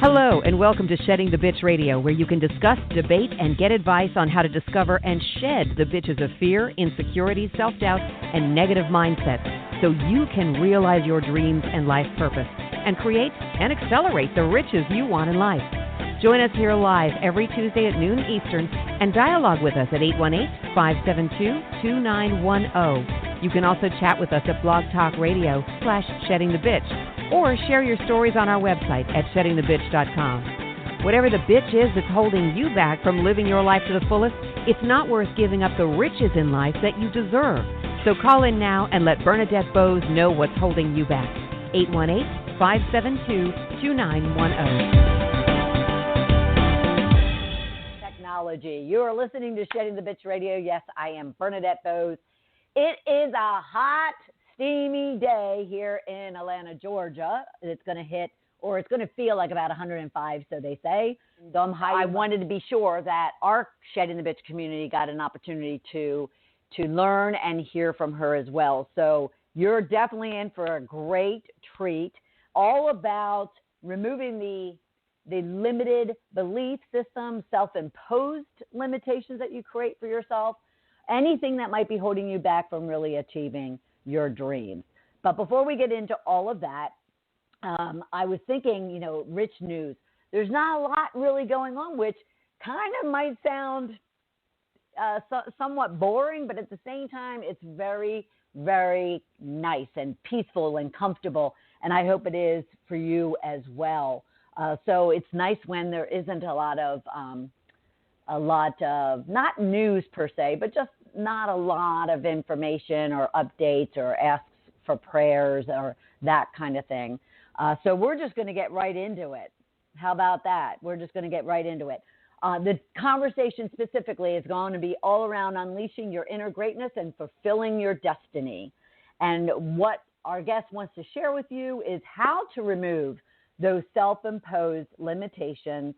Hello, and welcome to Shedding the Bitch Radio, where you can discuss, debate, and get advice on how to discover and shed the bitches of fear, insecurity, self-doubt, and negative mindsets so you can realize your dreams and life purpose and create and accelerate the riches you want in life. Join us here live every Tuesday at noon Eastern and dialogue with us at 818-572-2910. You can also chat with us at Blog Talk Radio /SheddingTheBitch or share your stories on our website at sheddingthebitch.com. Whatever the bitch is that's holding you back from living your life to the fullest, it's not worth giving up the riches in life that you deserve. So call in now and let Bernadette Bowes know what's holding you back. 818-572-2910. Technology. You are listening to Shedding the Bitch Radio. Yes, I am Bernadette Bowes. It is a hot, steamy day here in Atlanta, Georgia. It's going to hit, or it's going to feel like about 105, so they say. I wanted to be sure that our Shedding the Bitch community got an opportunity to learn and hear from her as well. So you're definitely in for a great treat, all about removing the limited belief system, self-imposed limitations that you create for yourself, anything that might be holding you back from really achieving your dreams. But before we get into all of that, I was thinking, rich news. There's not a lot really going on, which kind of might sound somewhat boring, but at the same time, it's very, very nice and peaceful and comfortable, and I hope it is for you as well. So it's nice when there isn't a lot of not news per se, but just not a lot of information or updates or asks for prayers or that kind of thing. So we're just going to get right into it. How about that? We're just going to get right into it. The conversation specifically is going to be all around unleashing your inner greatness and fulfilling your destiny. And what our guest wants to share with you is how to remove those self-imposed limitations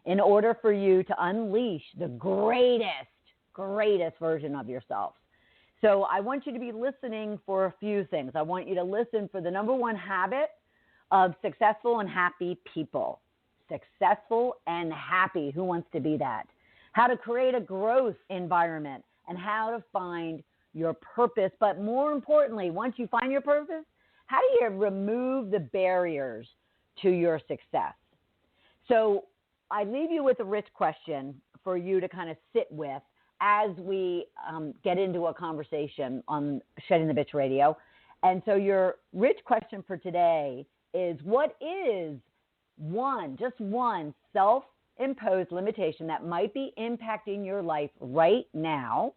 in order for you to unleash the greatest version of yourself. So I want you to be listening for a few things. I want you to listen for the number one habit of successful and happy people. Successful and happy. Who wants to be that? How to create a growth environment and how to find your purpose. But more importantly, once you find your purpose, how do you remove the barriers to your success? So I leave you with a rich question for you to kind of sit with as we get into a conversation on Shedding the Bitch Radio. And so your rich question for today is, what is just one self-imposed limitation that might be impacting your life right now?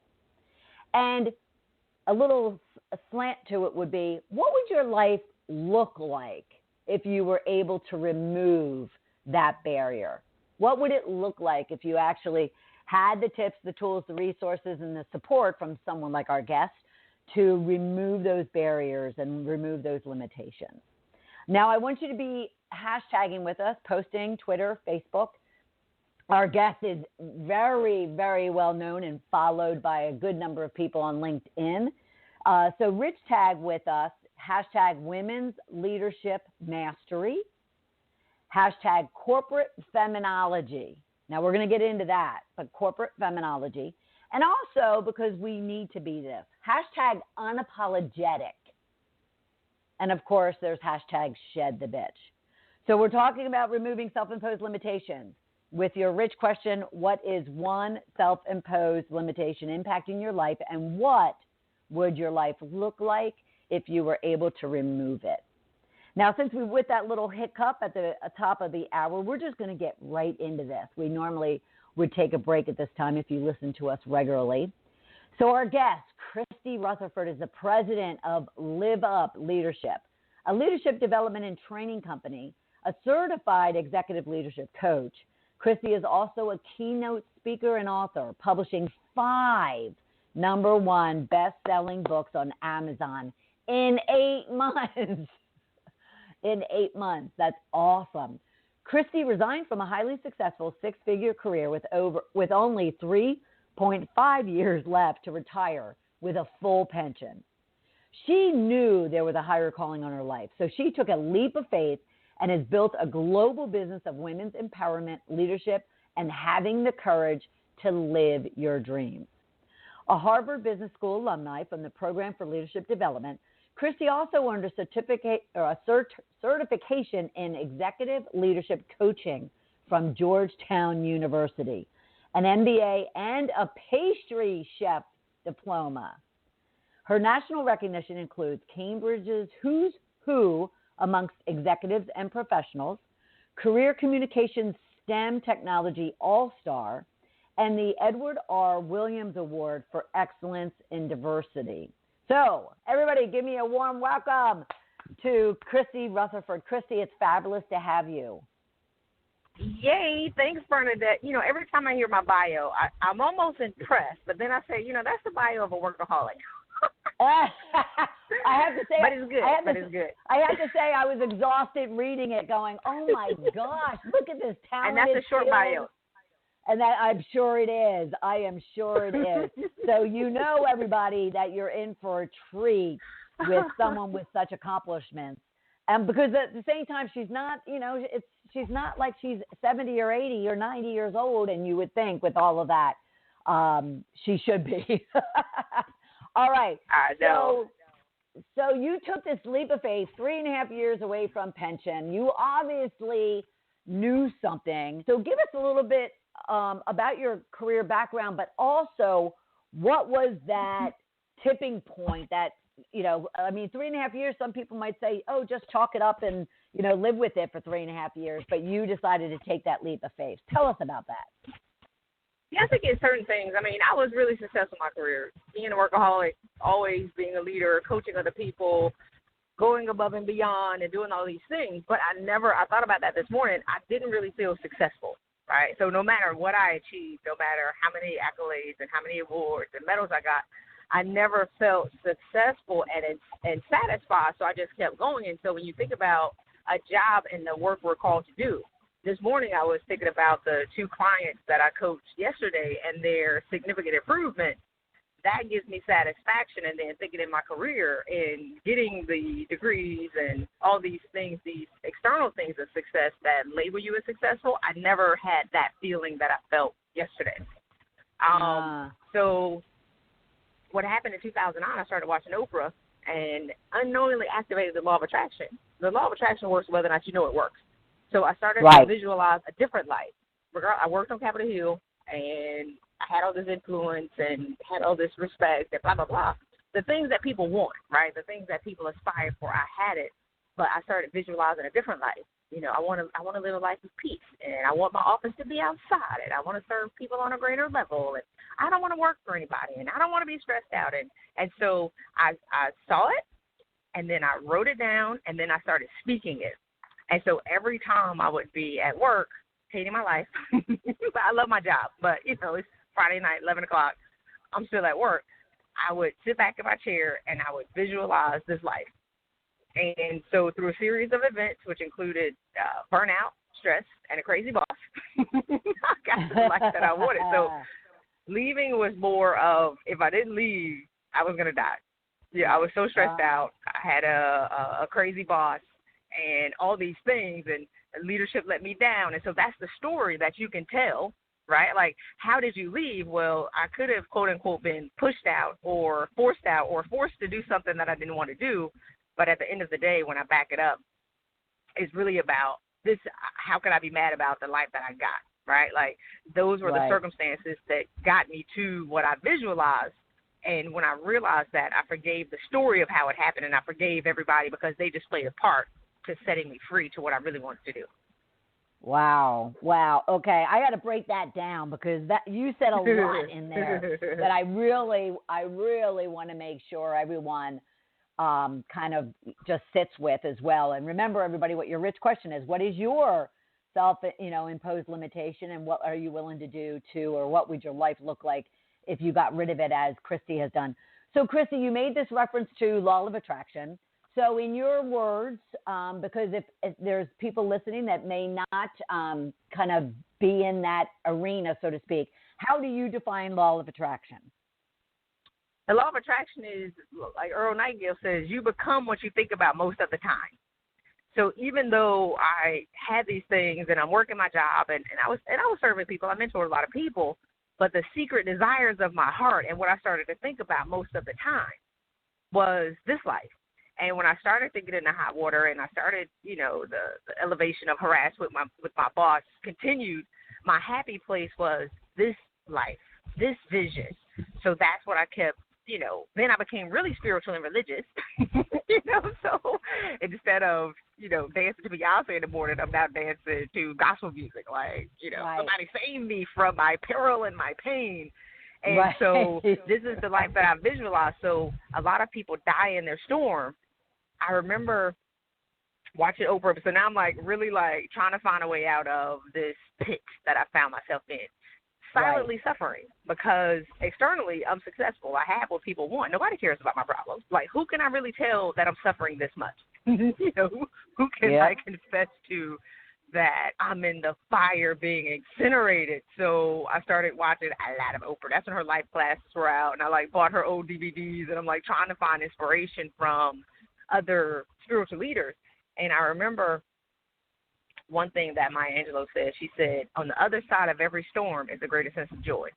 And a little slant to it would be, what would your life look like if you were able to remove that barrier? What would it look like if you actually had the tips, the tools, the resources, and the support from someone like our guest to remove those barriers and remove those limitations? Now, I want you to be hashtagging with us, posting, Twitter, Facebook. Our guest is very, very well known and followed by a good number of people on LinkedIn. So rich tag with us, hashtag Women's Leadership Mastery, hashtag Corporate Feminology. Now, we're going to get into that, but corporate feminology. And also, because we need to be this, hashtag unapologetic. And, of course, there's hashtag shed the bitch. So we're talking about removing self-imposed limitations. With your rich question, what is one self-imposed limitation impacting your life, and what would your life look like if you were able to remove it? Now, since we're with that little hiccup at the top of the hour, we're just going to get right into this. We normally would take a break at this time if you listen to us regularly. So our guest, Christy Rutherford, is the president of Live Up Leadership, a leadership development and training company, a certified executive leadership coach. Christy is also a keynote speaker and author, publishing 5 #1 best-selling books on Amazon in 8 months. In 8 months. That's awesome. Christy resigned from a highly successful 6-figure career with only 3.5 years left to retire with a full pension. She knew there was a higher calling on her life, so she took a leap of faith and has built a global business of women's empowerment, leadership, and having the courage to live your dreams. A Harvard Business School alumni from the Program for Leadership Development, Christy also earned a certification in executive leadership coaching from Georgetown University, an MBA, and a pastry chef diploma. Her national recognition includes Cambridge's Who's Who amongst executives and professionals, Career Communications STEM Technology All-Star, and the Edward R. Williams Award for Excellence in Diversity. So, everybody, give me a warm welcome to Christy Rutherford. Christy, it's fabulous to have you. Yay. Thanks, Bernadette. You know, every time I hear my bio, I'm almost impressed, but then I say, you know, that's the bio of a workaholic. I have to say, but it's good. It's good. I have to say, I was exhausted reading it, going, "Oh my gosh, look at this talented." And that's a short bio. And that I'm sure it is. I am sure it is. So you know, everybody, that you're in for a treat with someone with such accomplishments. And because at the same time, she's not, you know, she's not like she's 70 or 80 or 90 years old, and you would think with all of that, she should be. All right. I know. So you took this leap of faith, 3.5 years away from pension. You obviously knew something. So give us a little bit about your career background, but also what was that tipping point that, you know, I mean, 3.5 years, some people might say, oh, just chalk it up and, you know, live with it for 3.5 years, but you decided to take that leap of faith. Tell us about that. Yeah, I think it's certain things. I mean, I was really successful in my career, being a workaholic, always being a leader, coaching other people, going above and beyond and doing all these things. But I thought about that this morning. I didn't really feel successful, right? So no matter what I achieved, no matter how many accolades and how many awards and medals I got, I never felt successful and satisfied. So I just kept going. And so when you think about a job and the work we're called to do, this morning I was thinking about the 2 clients that I coached yesterday and their significant improvement. That gives me satisfaction. And then thinking in my career and getting the degrees and all these things, these external things of success that label you as successful, I never had that feeling that I felt yesterday. So what happened in 2009, I started watching Oprah and unknowingly activated the law of attraction. The law of attraction works whether or not you know it works. So I started to visualize a different life. I worked on Capitol Hill, and I had all this influence and had all this respect and blah, blah, blah. The things that people want, right, the things that people aspire for, I had it. But I started visualizing a different life. You know, I want to live a life of peace, and I want my office to be outside, and I want to serve people on a greater level, and I don't want to work for anybody, and I don't want to be stressed out. And so I saw it, and then I wrote it down, and then I started speaking it. And so every time I would be at work, hating my life, but I love my job, but, you know, it's Friday night, 11 o'clock, I'm still at work, I would sit back in my chair, and I would visualize this life. And so through a series of events, which included burnout, stress, and a crazy boss, I got the life that I wanted. So leaving was more of, if I didn't leave, I was going to die. Yeah, I was so stressed out. I had a crazy boss and all these things, and leadership let me down. And so that's the story that you can tell, right? Like, how did you leave? Well, I could have, quote, unquote, been pushed out or forced to do something that I didn't want to do. But at the end of the day, when I back it up, it's really about this, how can I be mad about the life that I got, right? Like, those were the circumstances that got me to what I visualized. And when I realized that, I forgave the story of how it happened, and I forgave everybody because they just played a part to setting me free to what I really wanted to do. Wow. Okay, I got to break that down because that you said a lot in there that I really want to make sure everyone kind of just sits with as well. And remember, everybody, what your rich question is: what is your self-imposed limitation, and what are you willing to do or what would your life look like if you got rid of it, as Christy has done? So, Christy, you made this reference to law of attraction. So in your words, because if there's people listening that may not kind of be in that arena, so to speak, how do you define law of attraction? The law of attraction is, like Earl Nightingale says, you become what you think about most of the time. So even though I had these things and I'm working my job and I was serving people, I mentored a lot of people, but the secret desires of my heart and what I started to think about most of the time was this life. And when I started to get into hot water and I started, the elevation of harass with my boss continued, my happy place was this life, this vision. So that's what I kept, then I became really spiritual and religious, so instead of, dancing to Beyonce in the morning, I'm now dancing to gospel music, like, right. Somebody save me from my peril and my pain. And right. So this is the life that I visualized. So a lot of people die in their storm. I remember watching Oprah. So now I'm really trying to find a way out of this pit that I found myself in. Silently suffering because externally I'm successful. I have what people want. Nobody cares about my problems. Like, who can I really tell that I'm suffering this much? Who can I confess to that I'm in the fire being incinerated? So I started watching a lot of Oprah. That's when her life classes were out, and I bought her old DVDs, and I'm trying to find inspiration from other spiritual leaders. And I remember one thing that Maya Angelou said. She said, on the other side of every storm is a greater sense of joy.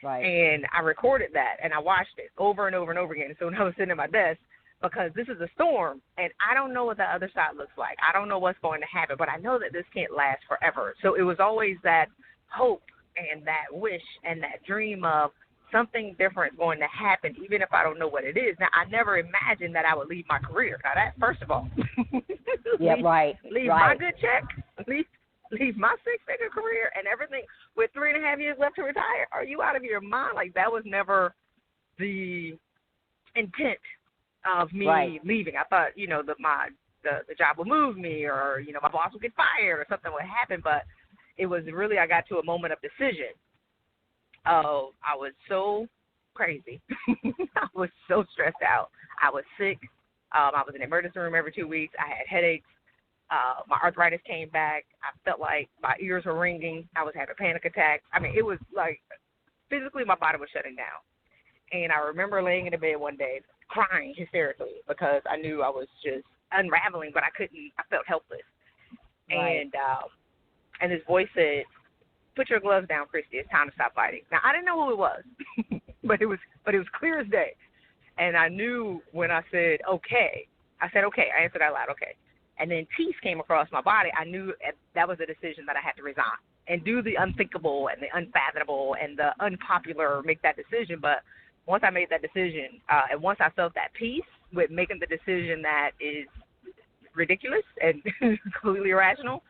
Right. And I recorded that, and I watched it over and over and over again. So when I was sitting at my desk, because this is a storm, and I don't know what the other side looks like. I don't know what's going to happen, but I know that this can't last forever. So it was always that hope and that wish and that dream of something different going to happen, even if I don't know what it is. Now, I never imagined that I would leave my career. Now, that, first of all, leave my good check, leave my six-figure career and everything with 3.5 years left to retire. Are you out of your mind? That was never the intent of me leaving. I thought, the job would move me, or, my boss would get fired or something would happen. But it was really, I got to a moment of decision. Oh, I was so crazy. I was so stressed out. I was sick. I was in the emergency room every 2 weeks. I had headaches. My arthritis came back. I felt like my ears were ringing. I was having panic attacks. I mean, it was physically my body was shutting down. And I remember laying in the bed one day crying hysterically because I knew I was just unraveling, but I felt helpless. Right. And this voice said, "Put your gloves down, Christy. It's time to stop fighting." Now, I didn't know who it was, but it was clear as day. And I knew when I said, okay. I said, okay. I answered out loud, okay. And then peace came across my body. I knew that was a decision that I had to resign and do the unthinkable and the unfathomable and the unpopular, make that decision. But once I made that decision, and once I felt that peace with making the decision that is ridiculous and completely irrational,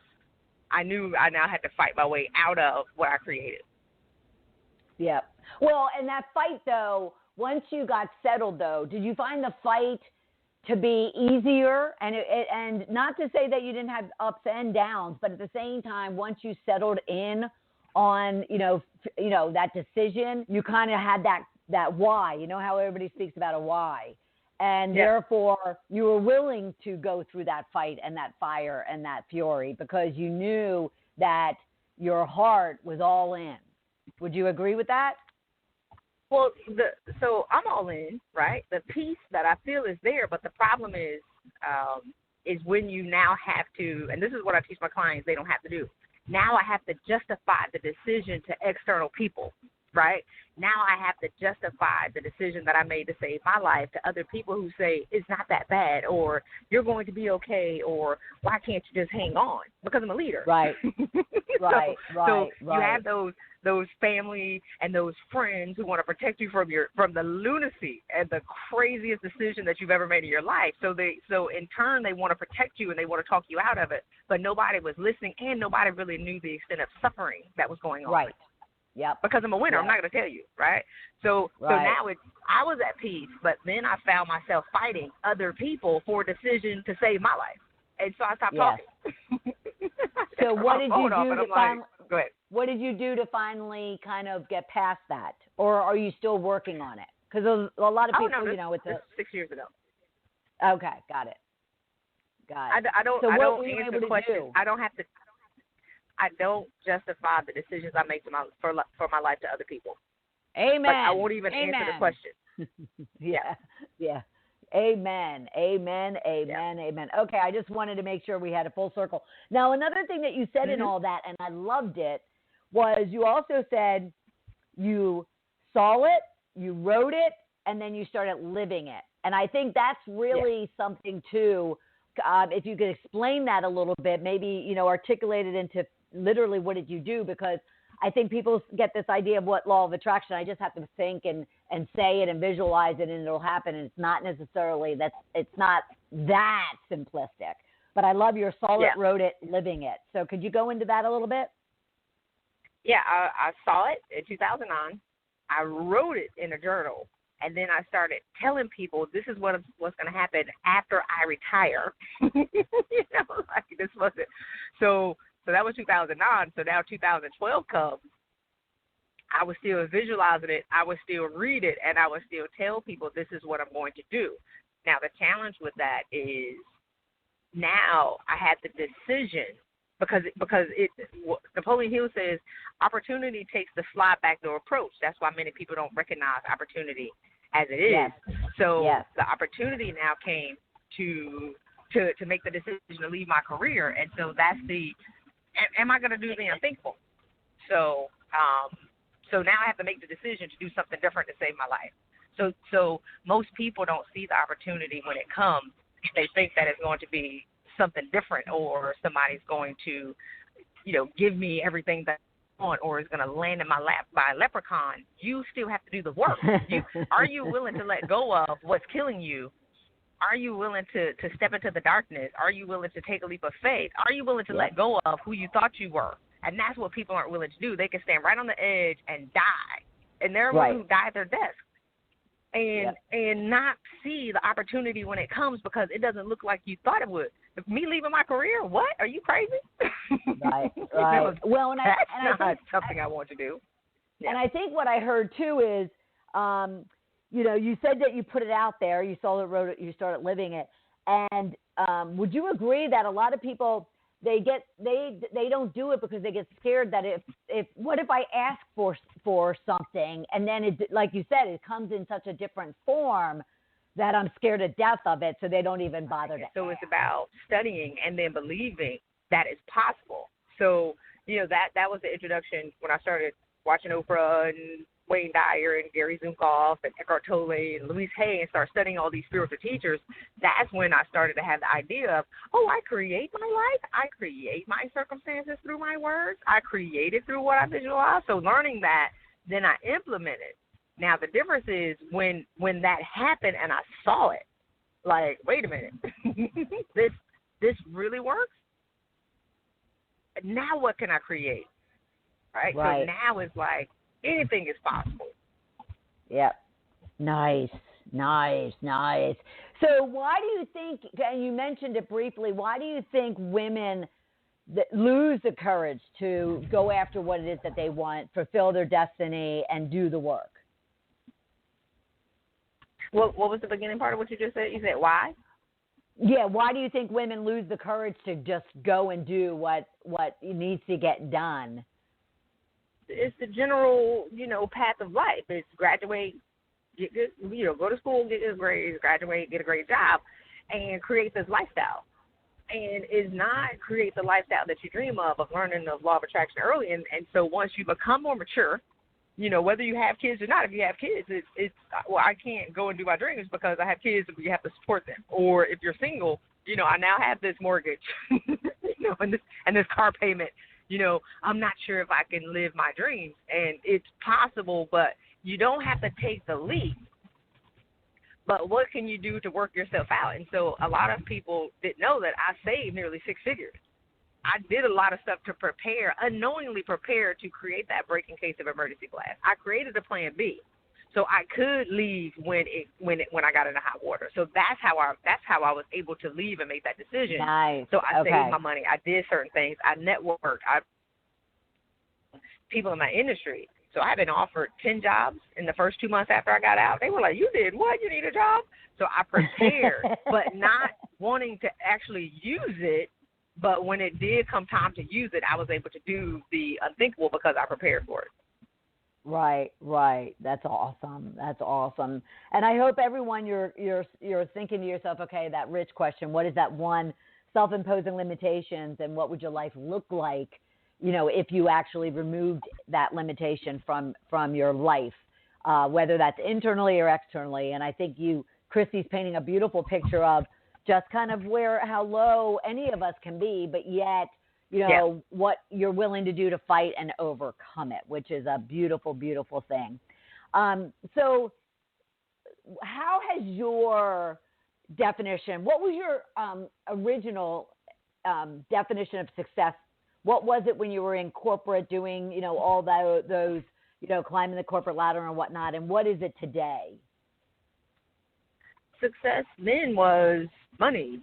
I knew I now had to fight my way out of what I created. Yeah. Well, and that fight, though, once you got settled, though, did you find the fight to be easier? And not to say that you didn't have ups and downs, but at the same time, once you settled in on, that decision, you kind of had that why. You know how everybody speaks about a why. And therefore, you were willing to go through that fight and that fire and that fury because you knew that your heart was all in. Would you agree with that? Well, so I'm all in, right? The peace that I feel is there, but the problem is when you now have to, and this is what I teach my clients they don't have to do. Now I have to justify the decision to external people. Right? Now I have to justify the decision that I made to save my life to other people who say it's not that bad, or you're going to be okay, or why can't you just hang on? Because I'm a leader. Right. So you have those family and those friends who want to protect you from the lunacy and the craziest decision that you've ever made in your life. So in turn they want to protect you and they want to talk you out of it. But nobody was listening and nobody really knew the extent of suffering that was going on. Right. Yep. Because I'm a winner. Yep. I'm not going to tell you, right? So now I was at peace, but then I found myself fighting other people for a decision to save my life. And so I stopped talking. So what did you do to finally, go ahead. What did you do to finally kind of get past that? Or are you still working on it? Because a lot of people, it's 6 years ago. Okay, got it. I don't answer questions. I don't have to. I don't justify the decisions I make for my life to other people. Amen. Like, I won't even answer the question. Yeah. Amen. Amen. Amen. Yeah. Amen. Okay, I just wanted to make sure we had a full circle. Now, another thing that you said in all that, and I loved it, was you also said you saw it, you wrote it, and then you started living it. And I think that's really something too. If you could explain that a little bit, maybe, articulate it into literally what did you do, because I think people get this idea of what law of attraction. I just have to think and say it and visualize it and it'll happen. And it's not necessarily it's not that simplistic, but I love your saw it, wrote it, living it. So could you go into that a little bit? Yeah, I saw it in 2009. I wrote it in a journal, and then I started telling people this is what's going to happen after I retire. This wasn't so that was 2009. So now 2012 comes. I was still visualizing it. I would still read it, and I would still tell people this is what I'm going to do. Now the challenge with that is now I had the decision. Because Napoleon Hill says opportunity takes the slide back door approach. That's why many people don't recognize opportunity as it is. Yes. So the opportunity now came to make the decision to leave my career, and so that's am I going to do the unthinkable? So now I have to make the decision to do something different to save my life. So most people don't see the opportunity when it comes. They think that it's going to be something different, or somebody's going to, give me everything that I want, or is going to land in my lap by a leprechaun. You still have to do the work. Are you willing to let go of what's killing you? Are you willing to step into the darkness? Are you willing to take a leap of faith? Are you willing to let go of who you thought you were? And that's what people aren't willing to do. They can stand right on the edge and die. And there are ones who die at their desk. And not see the opportunity when it comes, because it doesn't look like you thought it would. Me leaving my career, what? Are you crazy? Right. Well, and that's not something I want to do. Yeah. And I think what I heard too is, you said that you put it out there, you saw it, wrote it, you started living it, and would you agree that a lot of people they don't do it because they get scared that if what if I ask for something and then it, like you said, it comes in such a different form that I'm scared to death of it, so they don't even bother to So ask. It's about studying and then believing that it's possible. So, that was the introduction when I started watching Oprah and Wayne Dyer and Gary Zumkov and Eckhart Tolle and Louise Hay and start studying all these spiritual teachers. That's when I started to have the idea of, I create my life. I create my circumstances through my words. I create it through what I visualize. So learning that, then I implement it. Now, the difference is when that happened and I saw it, like, wait a minute, this really works? Now what can I create? Right? So now it's like anything is possible. Yep. Nice. So why do you think, and you mentioned it briefly, why do you think women that lose the courage to go after what it is that they want, fulfill their destiny, and do the work? What was the beginning part of what you just said? You said why? Yeah, why do you think women lose the courage to just go and do what needs to get done? It's the general, path of life. It's graduate, get good, go to school, get good grades, graduate, get a great job, and create this lifestyle. And is not create the lifestyle that you dream of learning the law of attraction early. And so once you become more mature, whether you have kids or not, if you have kids, it's I can't go and do my dreams because I have kids, but you have to support them. Or if you're single, I now have this mortgage, and this car payment. I'm not sure if I can live my dreams. And it's possible, but you don't have to take the leap. But what can you do to work yourself out? And so a lot of people didn't know that I saved nearly 6 figures. I did a lot of stuff to unknowingly prepare to create that break in case of emergency glass. I created a plan B, so I could leave when I got into hot water. So that's how I was able to leave and make that decision. Nice. So I saved my money. I did certain things. I networked. People in my industry. So I've been offered 10 jobs in the first 2 months after I got out. They were like, "You did what? You need a job?" So I prepared, but not wanting to actually use it. But when it did come time to use it, I was able to do the unthinkable because I prepared for it. Right, right. That's awesome. That's awesome. And I hope everyone you're thinking to yourself, okay, that rich question, what is that one self-imposing limitations and what would your life look like, if you actually removed that limitation from your life, whether that's internally or externally. And I think Christy's painting a beautiful picture of just kind of how low any of us can be, but yet what you're willing to do to fight and overcome it, which is a beautiful, beautiful thing. So how has your definition, what was your original definition of success? What was it when you were in corporate doing, all those, climbing the corporate ladder and whatnot? And what is it today? Success then was money,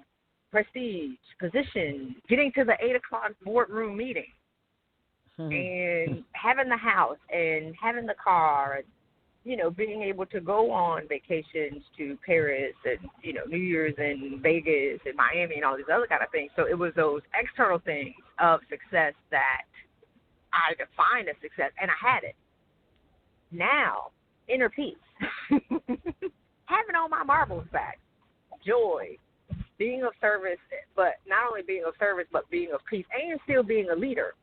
prestige, position, getting to the 8:00 boardroom meeting, and having the house and having the car, and, being able to go on vacations to Paris and, New Year's in Vegas and Miami and all these other kind of things. So it was those external things of success that I defined as success, and I had it. Now, inner peace, having all my marbles back, joy, being of service, but not only being of service, but being of peace, and still being a leader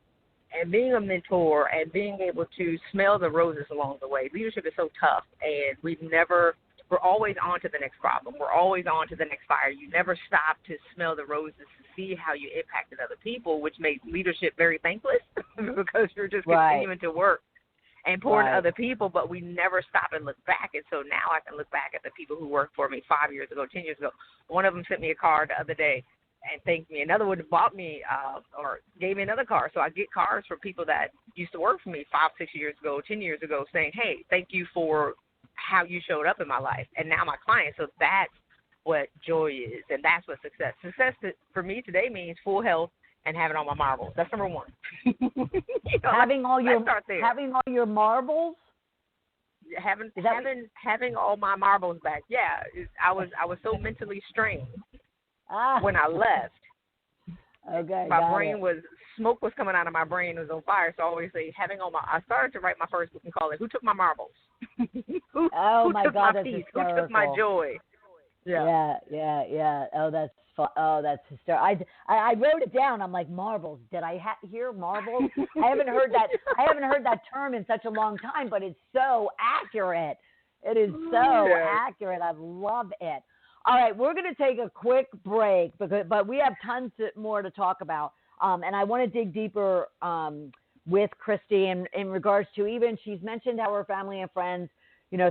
and being a mentor and being able to smell the roses along the way. Leadership is so tough, and we're always on to the next problem. We're always on to the next fire. You never stop to smell the roses to see how you impacted other people, which makes leadership very thankless because you're just continuing to work and pour into other people, but we never stop and look back. And so now I can look back at the people who worked for me 5 years ago, 10 years ago. One of them sent me a card the other day and thanked me. Another one bought me or gave me another car. So I get cards from people that used to work for me 5, 6 years ago, 10 years ago saying, hey, thank you for how you showed up in my life. And now my clients. So that's what joy is, and that's what success. Success for me today means full health and having all my marbles. That's number one. Having all your marbles? Having all my marbles back. Yeah, I was so mentally strained when I left. Okay. My brain smoke was coming out of my brain. It was on fire. So I always say I started to write my first book and call it "Who Took My Marbles?" who my took God, my that's peace? hysterical. Who took my joy? Yeah. Oh, that's fun. Oh, that's hysterical. I wrote it down. I'm like, marbles. Did I hear marbles? I haven't heard that term in such a long time, but it's so accurate. It is so accurate. I love it. All right, we're going to take a quick break, but we have tons more to talk about. And I want to dig deeper with Christy in regards to she's mentioned how her family and friends,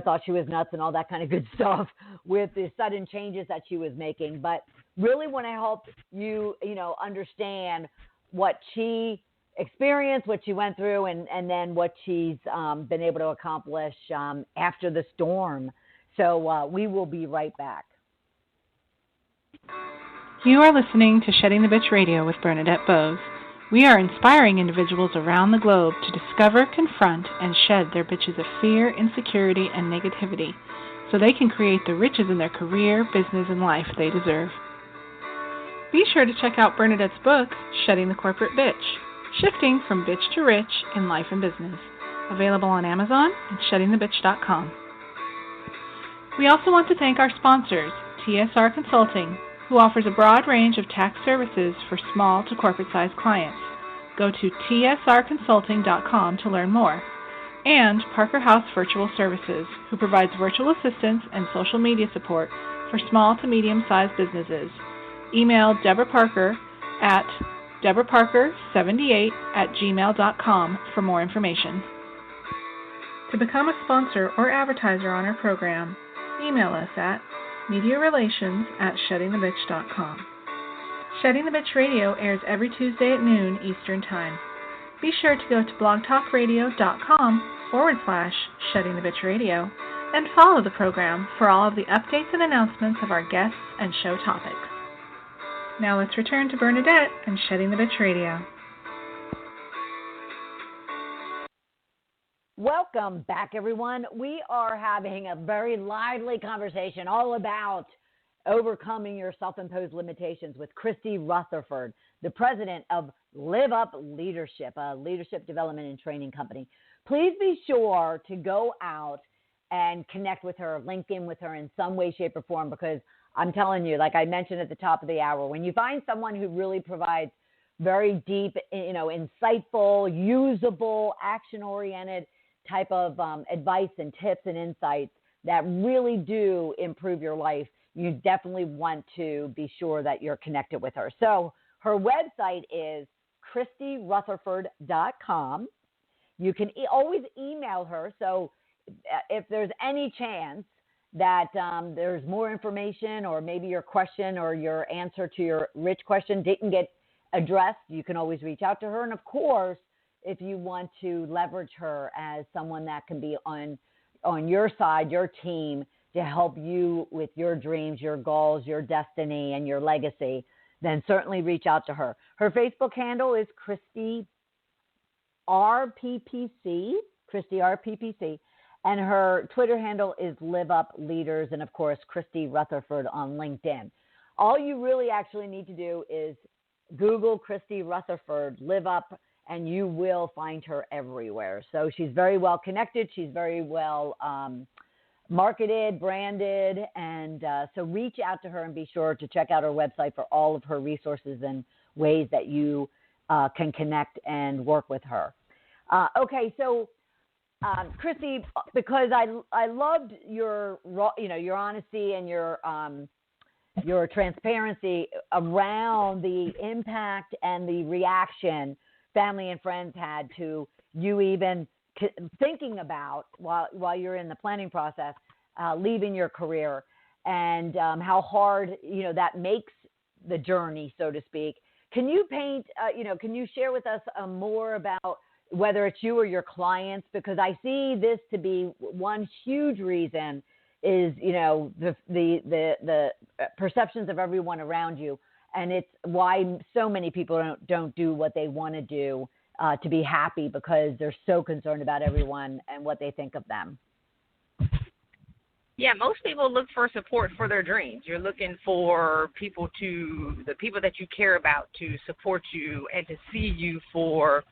thought she was nuts and all that kind of good stuff with the sudden changes that she was making. But really want to help you, understand what she experienced, what she went through, and then what she's been able to accomplish after the storm. So we will be right back. You are listening to Shedding the Bitch Radio with Bernadette Bose. We are inspiring individuals around the globe to discover, confront, and shed their bitches of fear, insecurity, and negativity so they can create the riches in their career, business, and life they deserve. Be sure to check out Bernadette's book, Shedding the Corporate Bitch, Shifting from Bitch to Rich in Life and Business, available on Amazon and sheddingthebitch.com. We also want to thank our sponsors, TSR Consulting, who offers a broad range of tax services for small to corporate-sized clients. Go to tsrconsulting.com to learn more. And Parker House Virtual Services, who provides virtual assistance and social media support for small to medium-sized businesses. Email Deborah Parker at deborahparker78@gmail.com for more information. To become a sponsor or advertiser on our program, email us at mediarelations@sheddingthebitch.com. Shedding the Bitch Radio airs every Tuesday at noon Eastern Time. Be sure to go to blogtalkradio.com/Shedding the Bitch Radio and follow the program for all of the updates and announcements of our guests and show topics. Now let's return to Bernadette and Shedding the Bitch Radio. Welcome back, everyone. We are having a very lively conversation all about overcoming your self-imposed limitations with Christy Rutherford, the president of Live Up Leadership, a leadership development and training company. Please be sure to go out and connect with her, link in with her in some way, shape, or form, because I'm telling you, like I mentioned at the top of the hour, when you find someone who really provides very deep, insightful, usable, action-oriented type of advice and tips and insights that really do improve your life, you definitely want to be sure that you're connected with her. So her website is ChristyRutherford.com. You can always email her. So if there's any chance that there's more information, or maybe your question or your answer to your rich question didn't get addressed, you can always reach out to her. And of course, if you want to leverage her as someone that can be on your side, your team, to help you with your dreams, your goals, your destiny, and your legacy, then certainly reach out to her. Her Facebook handle is Christy RPPC, Christy RPPC, and her Twitter handle is Live Up Leaders, and of course, Christy Rutherford on LinkedIn. All you really actually need to do is Google Christy Rutherford, Live Up, and you will find her everywhere. So she's very well connected. She's very well marketed, branded, and so reach out to her and be sure to check out her website for all of her resources and ways that you can connect and work with her. Okay, so Christy, because I loved your honesty and your transparency around the impact and the reaction family and friends had to you even thinking about while you're in the planning process, leaving your career, and how hard that makes the journey, so to speak. Can you paint? Can you share with us more about whether it's you or your clients? Because I see this to be one huge reason is the perceptions of everyone around you, and it's why so many people don't do what they want to do. To be happy, because they're so concerned about everyone and what they think of them. Yeah, most people look for support for their dreams. You're looking for the people that you care about to support you and to see you for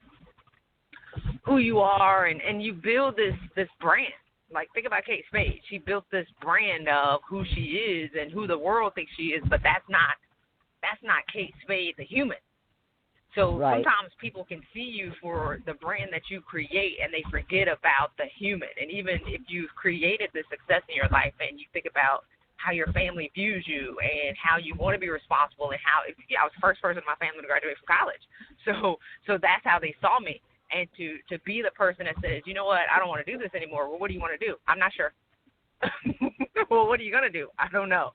who you are, and you build this brand. Like, think about Kate Spade. She built this brand of who she is and who the world thinks she is, but that's not Kate Spade, the human. So Sometimes people can see you for the brand that you create, and they forget about the human. And even if you've created this success in your life and you think about how your family views you and how you want to be responsible, and how I was the first person in my family to graduate from college. So that's how they saw me. And to be the person that says, you know what, I don't want to do this anymore. Well, what do you want to do? I'm not sure. Well, what are you going to do? I don't know.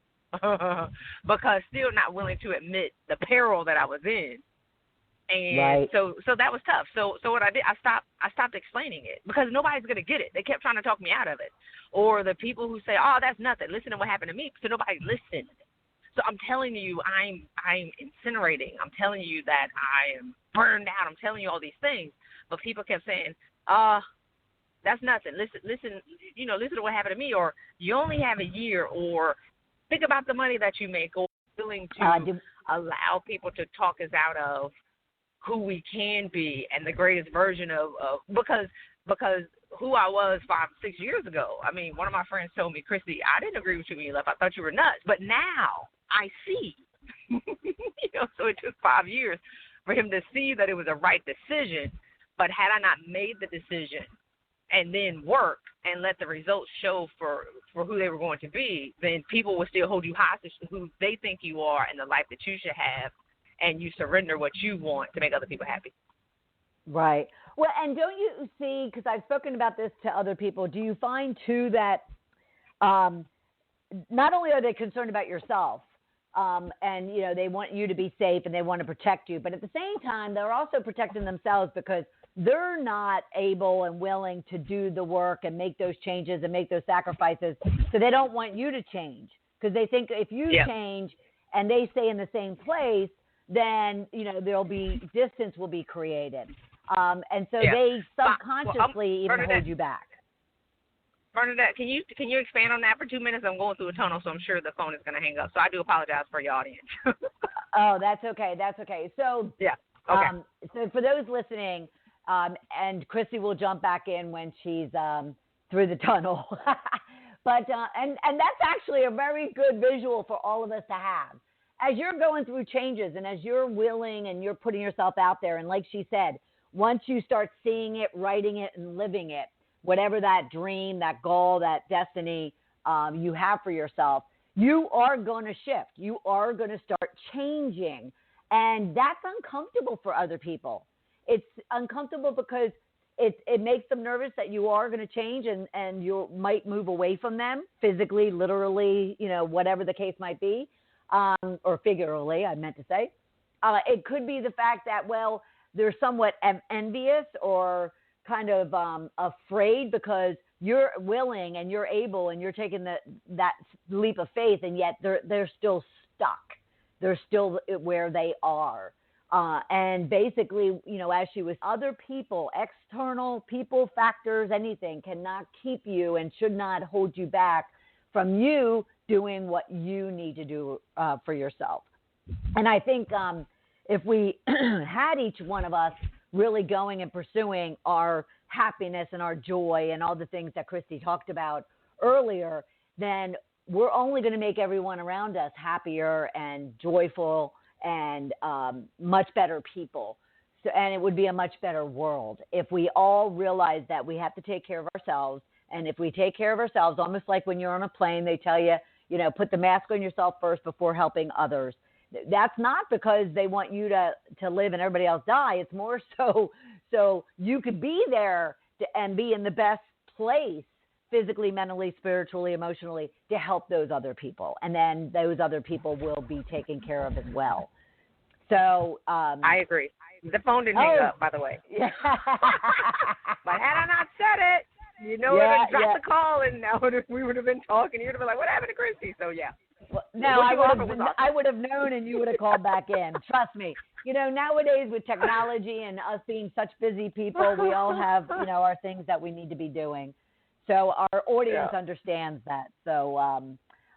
Because still not willing to admit the peril that I was in. And so that was tough. So what I did, I stopped explaining it, because nobody's going to get it. They kept trying to talk me out of it. Or the people who say, oh, that's nothing. Listen to what happened to me. So nobody listened. So I'm telling you, I'm incinerating. I'm telling you that I am burned out. I'm telling you all these things. But people kept saying, that's nothing. Listen to what happened to me. Or you only have a year. Or think about the money that you make. Or willing to allow people to talk us out of who we can be and the greatest version of because who I was 5-6 years ago. I mean, one of my friends told me, Christy, I didn't agree with you when you left. I thought you were nuts. But now I see. So it took 5 years for him to see that it was a right decision. But had I not made the decision and then work and let the results show for who they were going to be, then people will still hold you hostage to who they think you are and the life that you should have. And you surrender what you want to make other people happy. Right. Well, and don't you see, because I've spoken about this to other people, do you find, too, that not only are they concerned about yourself and, they want you to be safe and they want to protect you, but at the same time, they're also protecting themselves because they're not able and willing to do the work and make those changes and make those sacrifices. So they don't want you to change, because they think if you change and they stay in the same place, then, there'll be distance will be created. And so they subconsciously even hold you back. Bernadette, can you expand on that for 2 minutes? I'm going through a tunnel, so I'm sure the phone is going to hang up. So I do apologize for your audience. Oh, that's okay. That's okay. So Okay. So for those listening, and Christy will jump back in when she's through the tunnel. But and that's actually a very good visual for all of us to have. As you're going through changes and as you're willing and you're putting yourself out there, and like she said, once you start seeing it, writing it, and living it, whatever that dream, that goal, that destiny you have for yourself, you are going to shift. You are going to start changing. And that's uncomfortable for other people. It's uncomfortable because it makes them nervous that you are going to change and you might move away from them physically, literally, whatever the case might be, or figuratively, I meant to say. It could be the fact that, well, they're somewhat envious or kind of afraid because you're willing and you're able and you're taking that leap of faith, and yet they're still stuck. They're still where they are. And basically, as she was, other people, external people, factors, anything cannot keep you and should not hold you back from you doing what you need to do for yourself. And I think if we had each one of us really going and pursuing our happiness and our joy and all the things that Christy talked about earlier, then we're only going to make everyone around us happier and joyful and much better people. So, and it would be a much better world if we all realize that we have to take care of ourselves. And if we take care of ourselves, almost like when you're on a plane, they tell you, put the mask on yourself first before helping others. That's not because they want you to live and everybody else die. It's more so you could be there and be in the best place physically, mentally, spiritually, emotionally, to help those other people. And then those other people will be taken care of as well. So I agree. The phone didn't hang up, by the way. Yeah. But had I not said it, it would have dropped the call, and now we would have been talking. You would have been like, what happened to Christy? So, yeah. Well, no, I would have known, and you would have called back in. Trust me. Nowadays with technology and us being such busy people, we all have, our things that we need to be doing. So our audience understands that. So,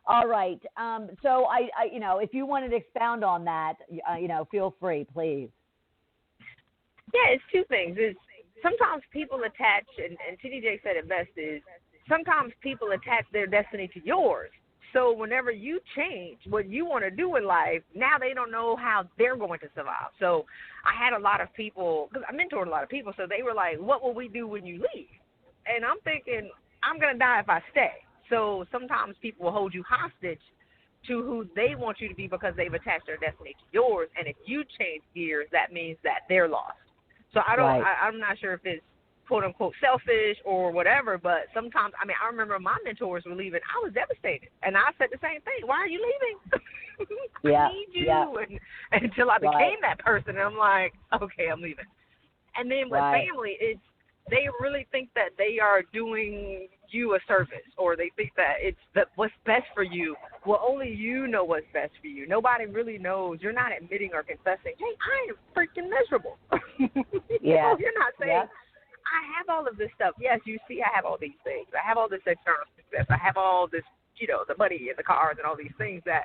all right. So I, if you wanted to expound on that, feel free, please. Yeah, it's two things. It's sometimes people attach, and TDJ said it best, is sometimes people attach their destiny to yours. So whenever you change what you want to do in life, now they don't know how they're going to survive. So I had a lot of people, because I mentored a lot of people, so they were like, what will we do when you leave? And I'm thinking, I'm going to die if I stay. So sometimes people will hold you hostage to who they want you to be because they've attached their destiny to yours. And if you change gears, that means that they're lost. So I'm not sure if it's quote unquote selfish or whatever, but sometimes, I remember my mentors were leaving. I was devastated. And I said the same thing. Why are you leaving? I need you. And until I became that person, and I'm like, okay, I'm leaving. And then with family, they really think that they are doing you a service, or they think that it's what's best for you. Well, only you know what's best for you. Nobody really knows. You're not admitting or confessing, hey, I am freaking miserable. You're not saying, I have all of this stuff. Yes, you see, I have all these things. I have all this external success. I have all this, the money and the cars and all these things that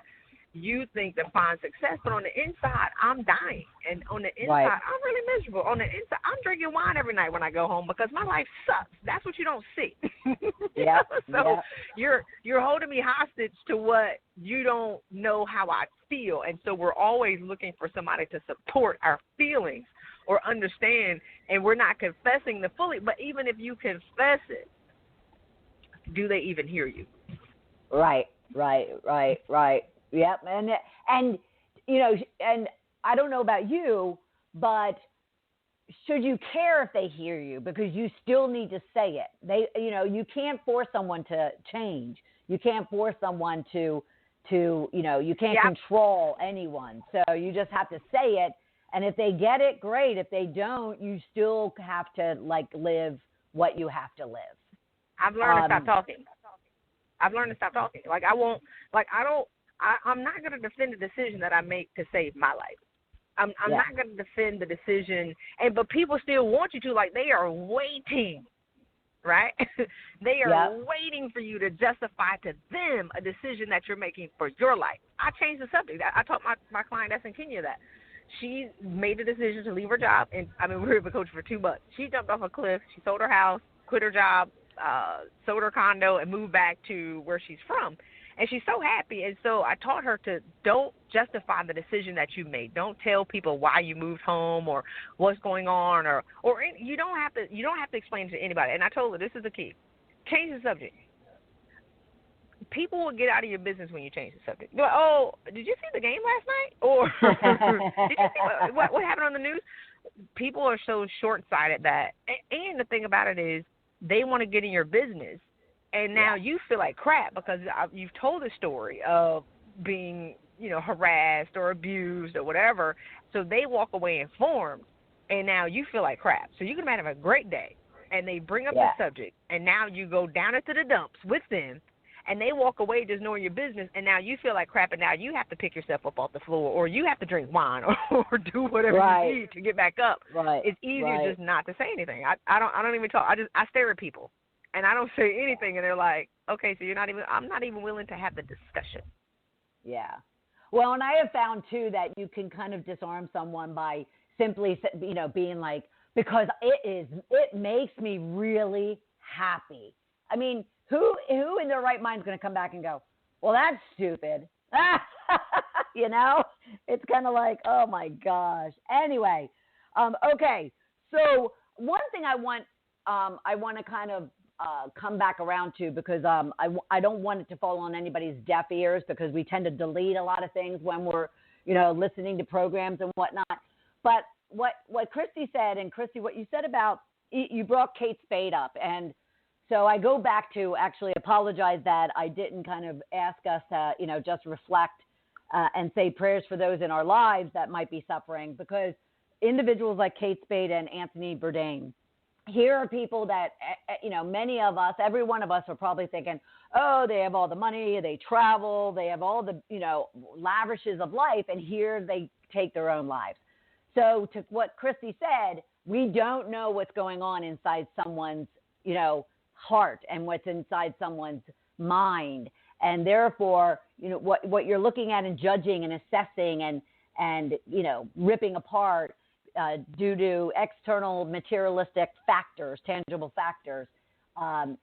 you think define success, but on the inside, I'm dying. And on the inside, I'm really miserable. On the inside, I'm drinking wine every night when I go home because my life sucks. That's what you don't see. You're holding me hostage to what you don't know how I feel. And so we're always looking for somebody to support our feelings or understand, and we're not confessing the fully. But even if you confess it, do they even hear you? Right. Yep, and and I don't know about you, but should you care if they hear you? Because you still need to say it. You can't force someone to change. You can't force someone to you can't control anyone. So you just have to say it. And if they get it, great. If they don't, you still have to live what you have to live. I've learned to stop talking. I'm not going to defend the decision that I make to save my life. I'm not going to defend the decision, but people still want you to. They are waiting, right? They are waiting for you to justify to them a decision that you're making for your life. I changed the subject. I told my client that's in Kenya that She made the decision to leave her job, and we were able to coach for 2 months. She jumped off a cliff. She sold her house, quit her job, sold her condo, and moved back to where she's from. And she's so happy. And so I taught her to don't justify the decision that you made. Don't tell people why you moved home or what's going on, or you don't have to explain it to anybody. And I told her, this is the key: change the subject. People will get out of your business when you change the subject. You're like, oh, did you see the game last night? Or did you see what happened on the news? People are so short-sighted that, and the thing about it is, they want to get in your business, and now you feel like crap because you've told a story of being, harassed or abused or whatever. So they walk away informed, and now you feel like crap. So you can have a great day, and they bring up the subject, and now you go down into the dumps with them, and they walk away just knowing your business, and now you feel like crap, and now you have to pick yourself up off the floor, or you have to drink wine, or do whatever you need to get back up. Right. It's easier just not to say anything. I don't even talk. I stare at people, and I don't say anything, and they're like, okay, so I'm not even willing to have the discussion. Yeah. Well, and I have found too that you can kind of disarm someone by simply, being like, because it makes me really happy. I mean, who in their right mind is going to come back and go, well, that's stupid. It's kind of like, oh my gosh. Anyway, okay. So one thing I want to kind of come back around to, because I don't want it to fall on anybody's deaf ears, because we tend to delete a lot of things when we're, listening to programs and whatnot. But what Christy said, and Christy, what you said about, you brought Kate Spade up, and so I go back to actually apologize that I didn't kind of ask us to, just reflect and say prayers for those in our lives that might be suffering, because individuals like Kate Spade and Anthony Bourdain, here are people that, many of us, every one of us are probably thinking, oh, they have all the money, they travel, they have all the, lavishes of life, and here they take their own lives. So to what Christy said, we don't know what's going on inside someone's, heart and what's inside someone's mind. And therefore, what you're looking at and judging and assessing and ripping apart due to external materialistic factors, tangible factors,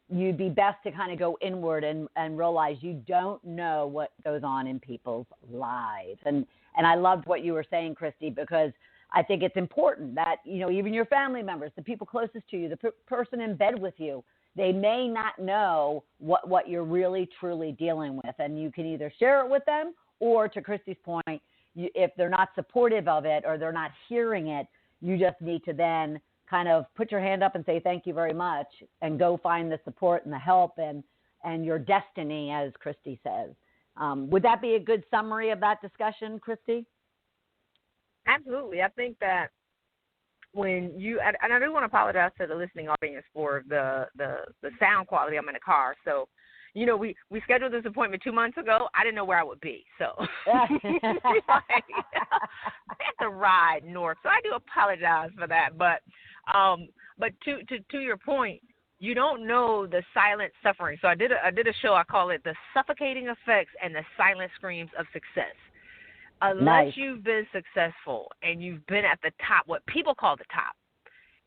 you'd be best to kind of go inward and realize you don't know what goes on in people's lives. And I loved what you were saying, Christy, because I think it's important that, even your family members, the people closest to you, the person in bed with you, they may not know what you're really, truly dealing with. And you can either share it with them, or to Christy's point, if they're not supportive of it or they're not hearing it, you just need to then kind of put your hand up and say, thank you very much, and go find the support and the help and your destiny, as Christy says. Would that be a good summary of that discussion, Christy? Absolutely. I think that when you, and I do want to apologize to the listening audience for the sound quality. I'm in a car. So, we scheduled this appointment 2 months ago. I didn't know where I would be. So I had to ride north. So I do apologize for that. But to your point, you don't know the silent suffering. So I did a show. I call it The Suffocating Effects and the Silent Screams of Success. Unless you've been successful and you've been at the top, what people call the top,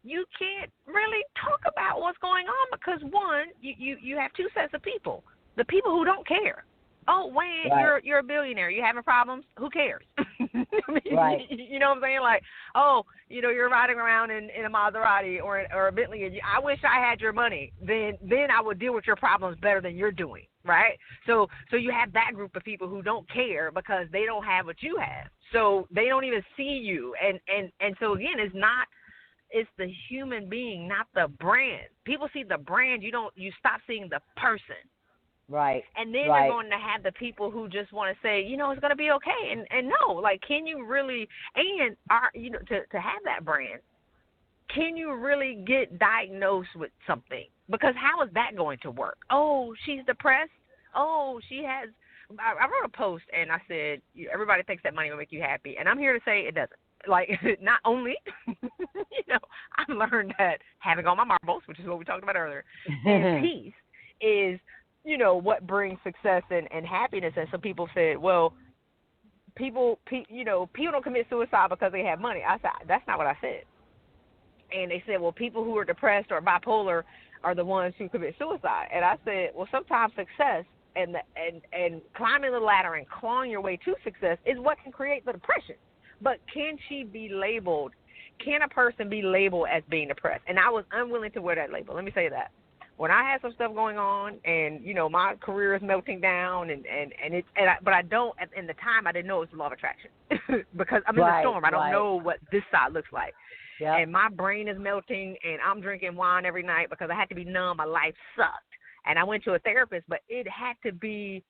you can't really talk about what's going on, because one, you have two sets of people. The people who don't care. Oh, Wayne, you're a billionaire. You having problems? Who cares? You know what I'm saying? Like, oh, you're riding around in a Maserati or a Bentley. And I wish I had your money. Then I would deal with your problems better than you're doing, right? So you have that group of people who don't care because they don't have what you have. So they don't even see you. And so again, it's the human being, not the brand. People see the brand. You stop seeing the person. Right. And then you're going to have the people who just want to say, it's going to be okay. And no, like, can you really, and to have that brand, can you really get diagnosed with something? Because how is that going to work? Oh, she's depressed. Oh, she has. I wrote a post and I said, everybody thinks that money will make you happy. And I'm here to say it doesn't. Like, not only, I've learned that having all my marbles, which is what we talked about earlier, and peace is, what brings success and happiness. And some people said, well, people don't commit suicide because they have money. I said, that's not what I said. And they said, well, people who are depressed or bipolar are the ones who commit suicide. And I said, well, sometimes success and climbing the ladder and clawing your way to success is what can create the depression. But can a person be labeled as being depressed? And I was unwilling to wear that label. Let me say that. When I had some stuff going on and, my career is melting down but I don't, in the time I didn't know it was the law of attraction because I'm in the storm. I don't know what this side looks like. Yep. And my brain is melting and I'm drinking wine every night because I had to be numb. My life sucked. And I went to a therapist, but it had to be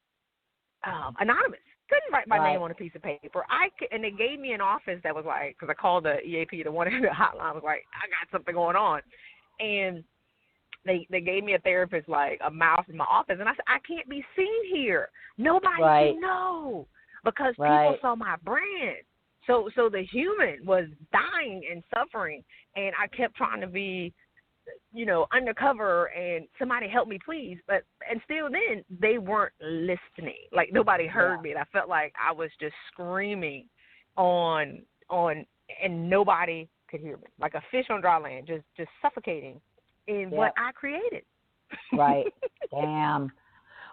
anonymous. Couldn't write my name on a piece of paper. And they gave me an office that was like, because I called the EAP, the 1-800 hotline, was like, I got something going on. And they gave me a therapist like a mouse in my office. And I said, I can't be seen here. Nobody can know because people saw my brand. So the human was dying and suffering, and I kept trying to be, undercover and somebody help me, please. And still then, they weren't listening. Like, nobody heard me, and I felt like I was just screaming on, and nobody could hear me. Like a fish on dry land, just suffocating in what I created. Right. Damn.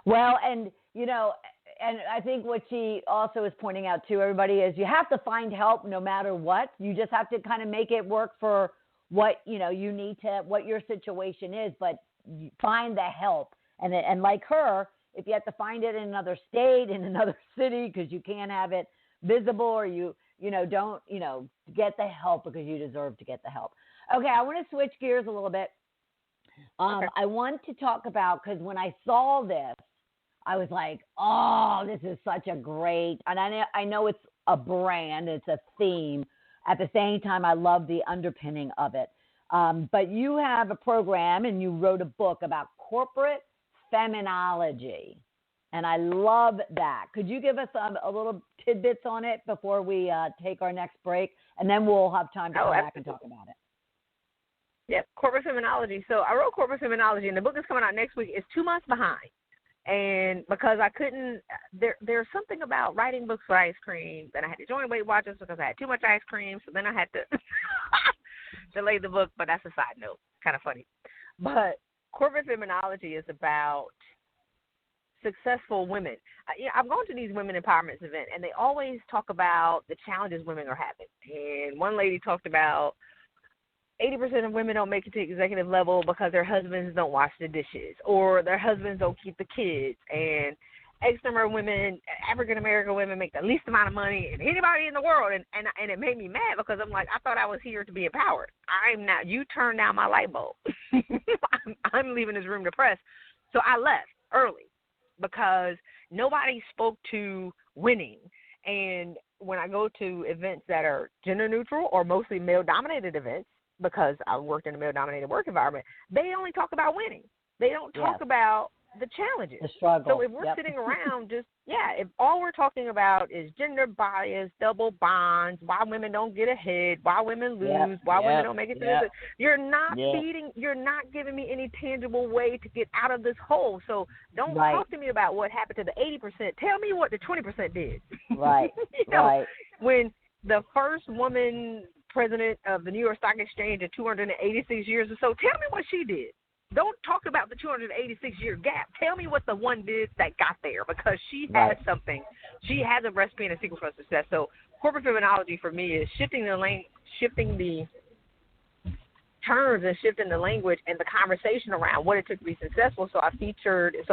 Well, and, and I think what she also is pointing out to everybody is you have to find help no matter what. You just have to kind of make it work for what, you need to, what your situation is, but find the help. And like her, if you have to find it in another state, in another city, because you can't have it visible or don't, get the help because you deserve to get the help. Okay. I want to switch gears a little bit. Okay. I want to talk about, because when I saw this, I was like, oh, this is such a great, and I know it's a brand, it's a theme. At the same time, I love the underpinning of it. But you have a program and you wrote a book about corporate feminology. And I love that. Could you give us a little tidbits on it before we take our next break? And then we'll have time to come back and talk about it. Yep, corporate feminology. So I wrote corporate feminology, and the book is coming out next week. It's 2 months behind. And because I couldn't, there's something about writing books for ice cream, and I had to join Weight Watchers because I had too much ice cream, so then I had to delay the book, but that's a side note, kind of funny. But corporate feminology is about successful women. I've gone to these women empowerment events, and they always talk about the challenges women are having. And one lady talked about 80% of women don't make it to executive level because their husbands don't wash the dishes or their husbands don't keep the kids. And X number of women, African-American women, make the least amount of money than anybody in the world. And it made me mad because I'm like, I thought I was here to be empowered. I'm not. You turned down my light bulb. I'm leaving this room depressed. So I left early because nobody spoke to winning. And when I go to events that are gender neutral or mostly male-dominated events, because I worked in a male-dominated work environment, they only talk about winning. They don't talk about the challenges. The struggle. So if we're sitting around if all we're talking about is gender bias, double bonds, why women don't get ahead, why women lose, why women don't make it through you're not you're not giving me any tangible way to get out of this hole. So don't talk to me about what happened to the 80%. Tell me what the 20% did. Right. When the first woman president of the New York Stock Exchange in 286 years or so, tell me what she did. Don't talk about the 286-year gap. Tell me what the one did that got there, because she has something. She has a recipe and a secret for success. So corporate feminology for me is shifting the terms and shifting the language and the conversation around what it took to be successful. So I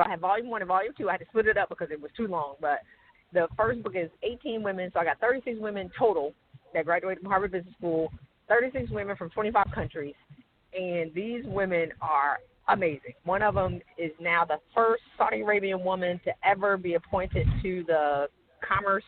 have volume 1 and volume 2. I had to split it up because it was too long. But the first book is 18 women. So I got 36 women total that graduated from Harvard Business School, 36 women from 25 countries. And these women are amazing. One of them is now the first Saudi Arabian woman to ever be appointed to the commerce,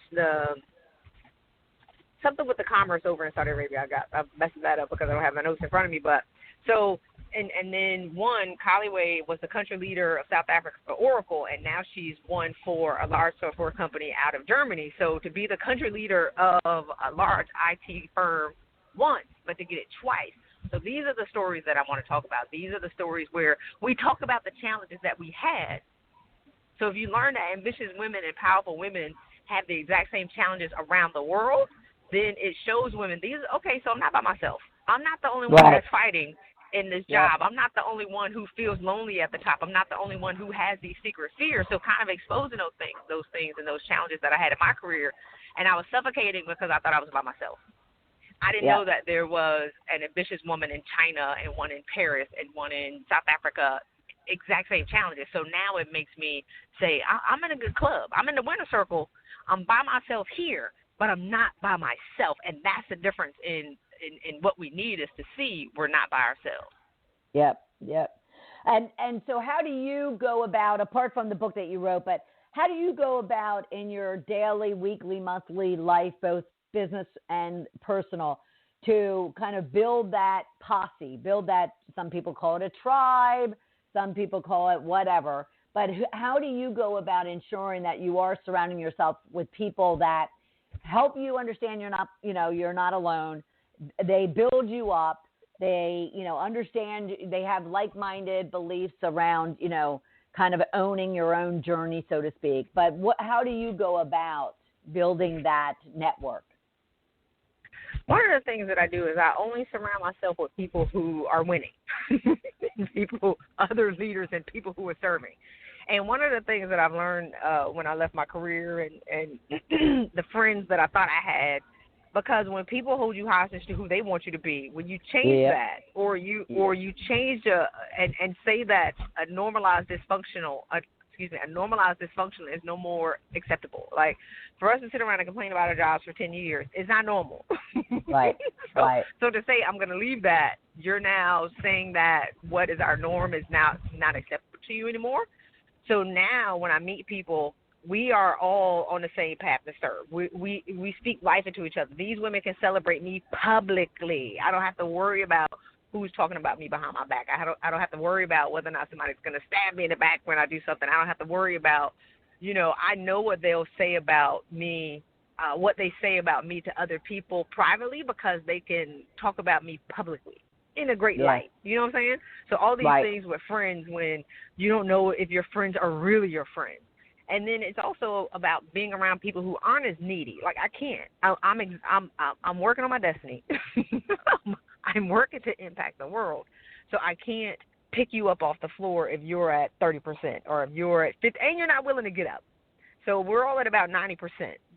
something with the commerce over in Saudi Arabia. I messed that up because I don't have my notes in front of me. But so, and then one, Kaliway, was the country leader of South Africa for Oracle, and now she's one for a large software company out of Germany. So to be the country leader of a large IT firm once, but to get it twice. So these are the stories that I want to talk about. These are the stories where we talk about the challenges that we had. So if you learn that ambitious women and powerful women have the exact same challenges around the world, then it shows women so I'm not by myself. I'm not the only one that's fighting in this job. I'm not the only one who feels lonely at the top. I'm not the only one who has these secret fears. So kind of exposing those things and those challenges that I had in my career. And I was suffocating because I thought I was by myself. I didn't know that there was an ambitious woman in China and one in Paris and one in South Africa, exact same challenges. So now it makes me say, I'm in a good club. I'm in the winner circle. I'm by myself here, but I'm not by myself. And that's the difference in what we need is to see we're not by ourselves. Yep. And so how do you go about, apart from the book that you wrote, but how do you go about in your daily, weekly, monthly life, both business and personal, to kind of build that posse, some people call it a tribe, some people call it whatever, but how do you go about ensuring that you are surrounding yourself with people that help you understand you're not alone, they build you up, they, understand, they have like-minded beliefs around, kind of owning your own journey, so to speak, but how do you go about building that network? One of the things that I do is I only surround myself with people who are winning, other leaders and people who are serving. And one of the things that I've learned when I left my career and the friends that I thought I had, because when people hold you hostage to who they want you to be, when you change that or you change and say that a normalized dysfunction is no more acceptable. Like, for us to sit around and complain about our jobs for 10 years is not normal. Right. So to say I'm going to leave that, you're now saying that what is our norm is now not acceptable to you anymore. So now when I meet people, we are all on the same path to serve. We speak life into each other. These women can celebrate me publicly. I don't have to worry about who's talking about me behind my back. I don't have to worry about whether or not somebody's going to stab me in the back when I do something. I don't have to worry about, I know what they'll say about me, what they say about me to other people privately, because they can talk about me publicly in a great light. You know what I'm saying? So all these things with friends, when you don't know if your friends are really your friends. And then it's also about being around people who aren't as needy. Like, I can't. I'm working on my destiny. I'm working to impact the world. So I can't pick you up off the floor if you're at 30% or if you're at 50%, and you're not willing to get up. So we're all at about 90%,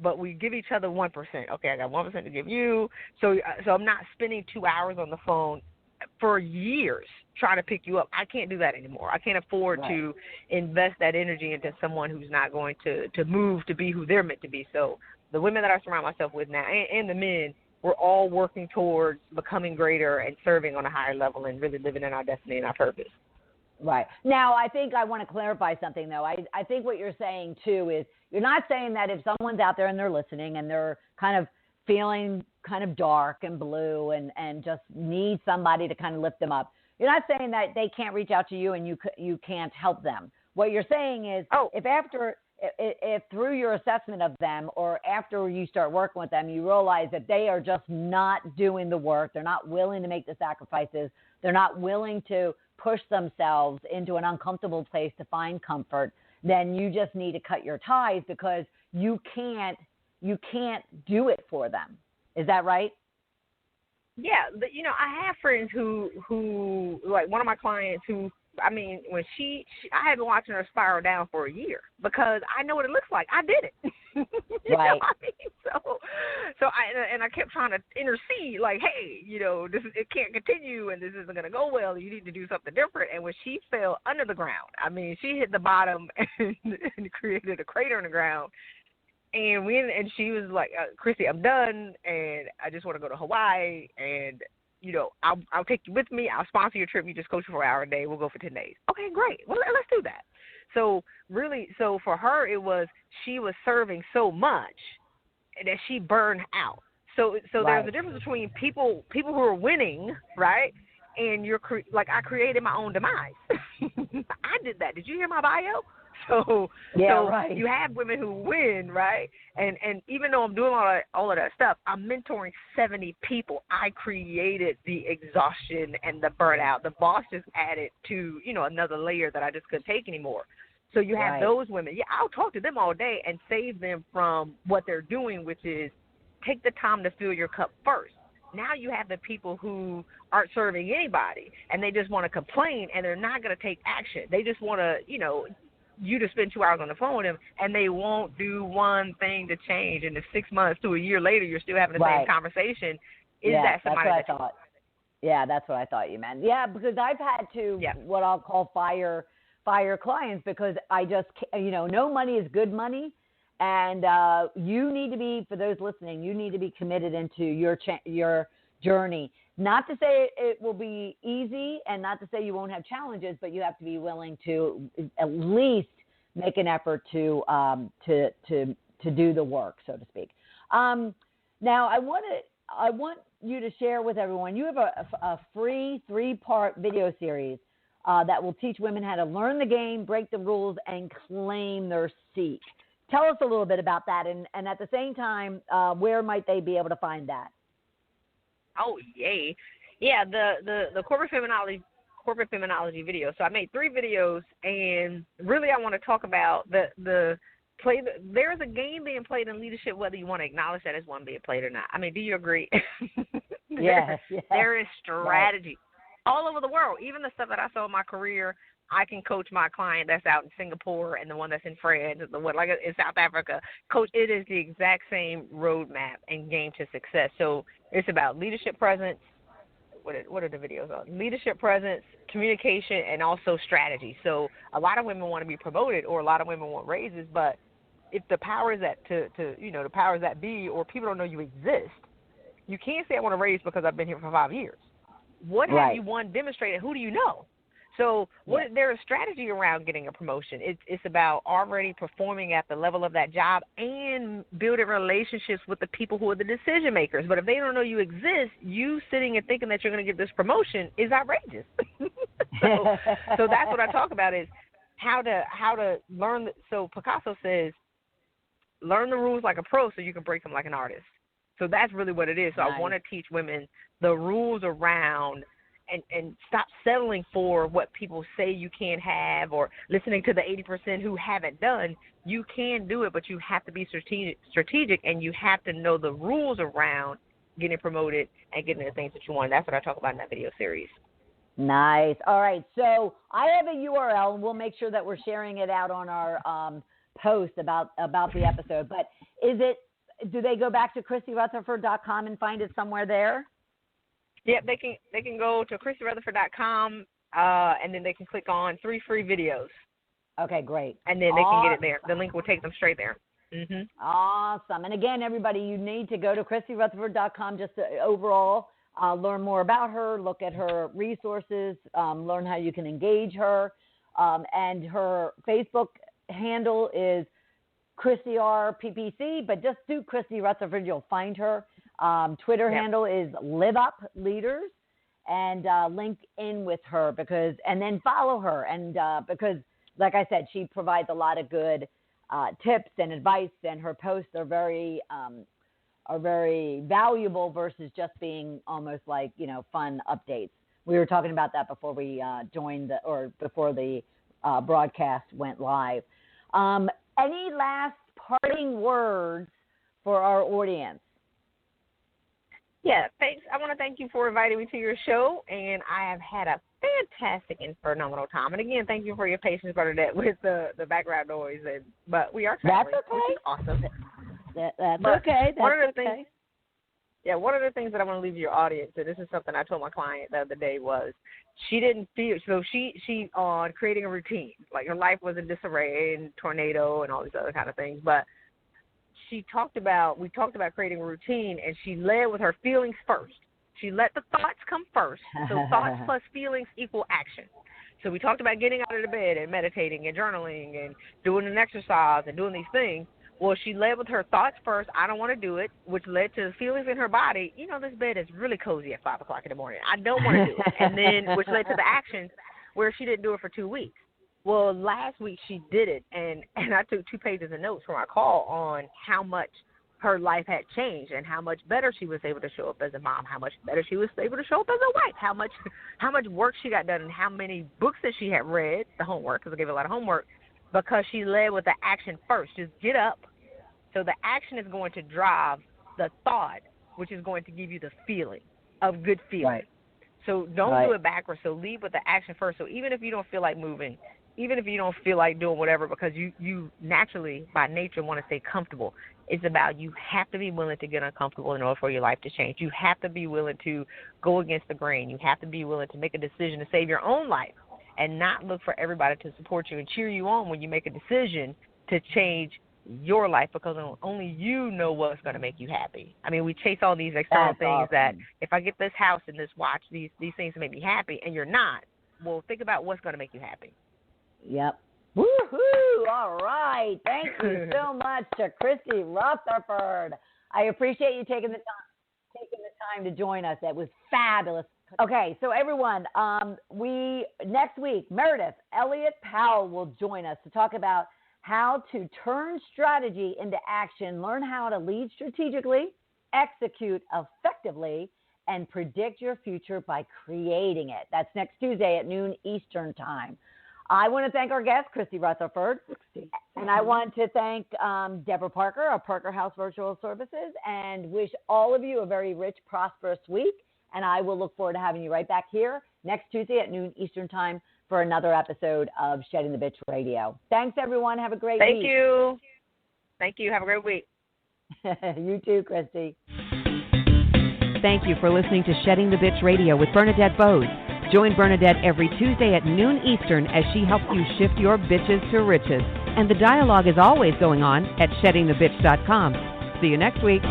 but we give each other 1%. Okay, I got 1% to give you. So I'm not spending 2 hours on the phone for years trying to pick you up. I can't do that anymore. I can't afford to invest that energy into someone who's not going to move to be who they're meant to be. So the women that I surround myself with now and the men, we're all working towards becoming greater and serving on a higher level and really living in our destiny and our purpose. Right. Now, I think I want to clarify something, though. I think what you're saying, too, is you're not saying that if someone's out there and they're listening and they're kind of feeling kind of dark and blue and just need somebody to kind of lift them up, you're not saying that they can't reach out to you and you can't help them. What you're saying is if through your assessment of them or after you start working with them, you realize that they are just not doing the work, they're not willing to make the sacrifices, they're not willing to push themselves into an uncomfortable place to find comfort, then you just need to cut your ties because you can't do it for them. Is that right? Yeah, but, I have friends who like one of my clients who, I mean, when I had been watching her spiral down for a year because I know what it looks like. I did it. you know what I mean? So I kept trying to intercede, like, hey, it can't continue and this isn't going to go well. You need to do something different. And when she fell under the ground, I mean, she hit the bottom and created a crater in the ground. And she was like, Christy, I'm done, and I just want to go to Hawaii, and I'll take you with me. I'll sponsor your trip. You just coach for an hour a day. We'll go for 10 days. Okay, great. Well, let's do that. So for her, it was she was serving so much that she burned out. So there's a difference between people who are winning, right? And I created my own demise. I did that. Did you hear my bio? So you have women who win, right? And even though I'm doing all of that stuff, I'm mentoring 70 people. I created the exhaustion and the burnout. The boss just added to, another layer that I just couldn't take anymore. So you have those women. Yeah, I'll talk to them all day and save them from what they're doing, which is take the time to fill your cup first. Now you have the people who aren't serving anybody, and they just want to complain, and they're not going to take action. They just want to, you to spend 2 hours on the phone with them, and they won't do one thing to change. And if 6 months to a year later you're still having the same conversation, that somebody that's what I thought. Yeah, that's what I thought you meant. Yeah, because I've had to what I'll call fire clients because I just, no money is good money. And you need to be, for those listening, you need to be committed into your journey. Not to say it will be easy and not to say you won't have challenges, but you have to be willing to at least make an effort to do the work, so to speak. Now, I want you to share with everyone, you have a free 3-part video series that will teach women how to learn the game, break the rules, and claim their seat. Tell us a little bit about that, and at the same time, where might they be able to find that? Oh, yay. Yeah, the corporate feminology video. So I made 3 videos, and really I want to talk about there's a game being played in leadership, whether you want to acknowledge that as one being played or not. I mean, do you agree? Yes. There is strategy all over the world. Even the stuff that I saw in my career, I can coach my client that's out in Singapore and the one that's in France, and the one like in South Africa. Coach, it is the exact same roadmap and game to success. So it's about leadership presence. What are the videos on? Leadership presence, communication, and also strategy. So a lot of women want to be promoted, or a lot of women want raises, but if the powers that the powers that be, or people don't know you exist, you can't say I want to raise because I've been here for 5 years. What have you demonstrated? Who do you know? So there's a strategy around getting a promotion. It's about already performing at the level of that job and building relationships with the people who are the decision makers. But if they don't know you exist, you sitting and thinking that you're going to get this promotion is outrageous. so that's what I talk about is how to learn. So Picasso says, learn the rules like a pro so you can break them like an artist. So that's really what it is. So I want to teach women the rules around and stop settling for what people say you can't have or listening to the 80% who haven't done. You can do it, but you have to be strategic, and you have to know the rules around getting promoted and getting the things that you want. That's what I talk about in that video series. Nice. All right. So I have a URL, and we'll make sure that we're sharing it out on our post about the episode. But do they go back to ChristyRutherford.com and find it somewhere there? Yep, they can go to ChristyRutherford.com, and then they can click on 3 free videos. Okay, great. And then they can get it there. The link will take them straight there. Mm-hmm. Awesome. And again, everybody, you need to go to ChristyRutherford.com just to overall learn more about her, look at her resources, learn how you can engage her. And her Facebook handle is Christy R PPC, but just do Christy Rutherford, you'll find her. Twitter handle is Live Up Leaders, and link in with her and then follow her. And because, like I said, she provides a lot of good tips and advice, and her posts are very valuable versus just being almost like, fun updates. We were talking about that before we before the broadcast went live. Any last parting words for our audience? Yeah, thanks. I want to thank you for inviting me to your show, and I have had a fantastic and phenomenal time. And again, thank you for your patience, Bernadette, with the background noise. But we are traveling, That's okay. Which is awesome. That's okay. One of the things that I want to leave your audience, and this is something I told my client the other day, was she didn't feel, so she on creating a routine, like her life was in disarray and tornado and all these other kind of things, but we talked about creating a routine, and she led with her feelings first. She let the thoughts come first. So thoughts plus feelings equal action. So we talked about getting out of the bed and meditating and journaling and doing an exercise and doing these things. Well, she led with her thoughts first, I don't want to do it, which led to the feelings in her body. This bed is really cozy at 5 o'clock in the morning. I don't want to do it. And then, which led to the actions where she didn't do it for 2 weeks. Well, last week she did it, and I took 2 pages of notes from our call on how much her life had changed and how much better she was able to show up as a mom, how much better she was able to show up as a wife, how much work she got done, and how many books that she had read, the homework, because I gave a lot of homework, because she led with the action first. Just get up. So the action is going to drive the thought, which is going to give you the feeling of good feeling. Right. So don't do it backwards. So lead with the action first. So even if you don't feel like moving, even if you don't feel like doing whatever, because you naturally, by nature, want to stay comfortable, it's about you have to be willing to get uncomfortable in order for your life to change. You have to be willing to go against the grain. You have to be willing to make a decision to save your own life and not look for everybody to support you and cheer you on when you make a decision to change your life, because only you know what's going to make you happy. I mean, we chase all these external things that if I get this house and this watch, these things make me happy, and you're not. Well, think about what's going to make you happy. Yep. Woohoo! All right. Thank you so much to Christy Rutherford. I appreciate you taking the time to join us. That was fabulous. Okay, so everyone, next week, Meredith Elliott Powell will join us to talk about how to turn strategy into action, learn how to lead strategically, execute effectively, and predict your future by creating it. That's next Tuesday at noon Eastern Time. I want to thank our guest, Christy Rutherford, and I want to thank Deborah Parker of Parker House Virtual Services, and wish all of you a very rich, prosperous week. And I will look forward to having you right back here next Tuesday at noon Eastern Time for another episode of Shedding the Bitch Radio. Thanks, everyone. Have a great week. Thank you. Thank you. Have a great week. You too, Christy. Thank you for listening to Shedding the Bitch Radio with Bernadette Bose. Join Bernadette every Tuesday at noon Eastern as she helps you shift your bitches to riches. And the dialogue is always going on at sheddingthebitch.com. See you next week.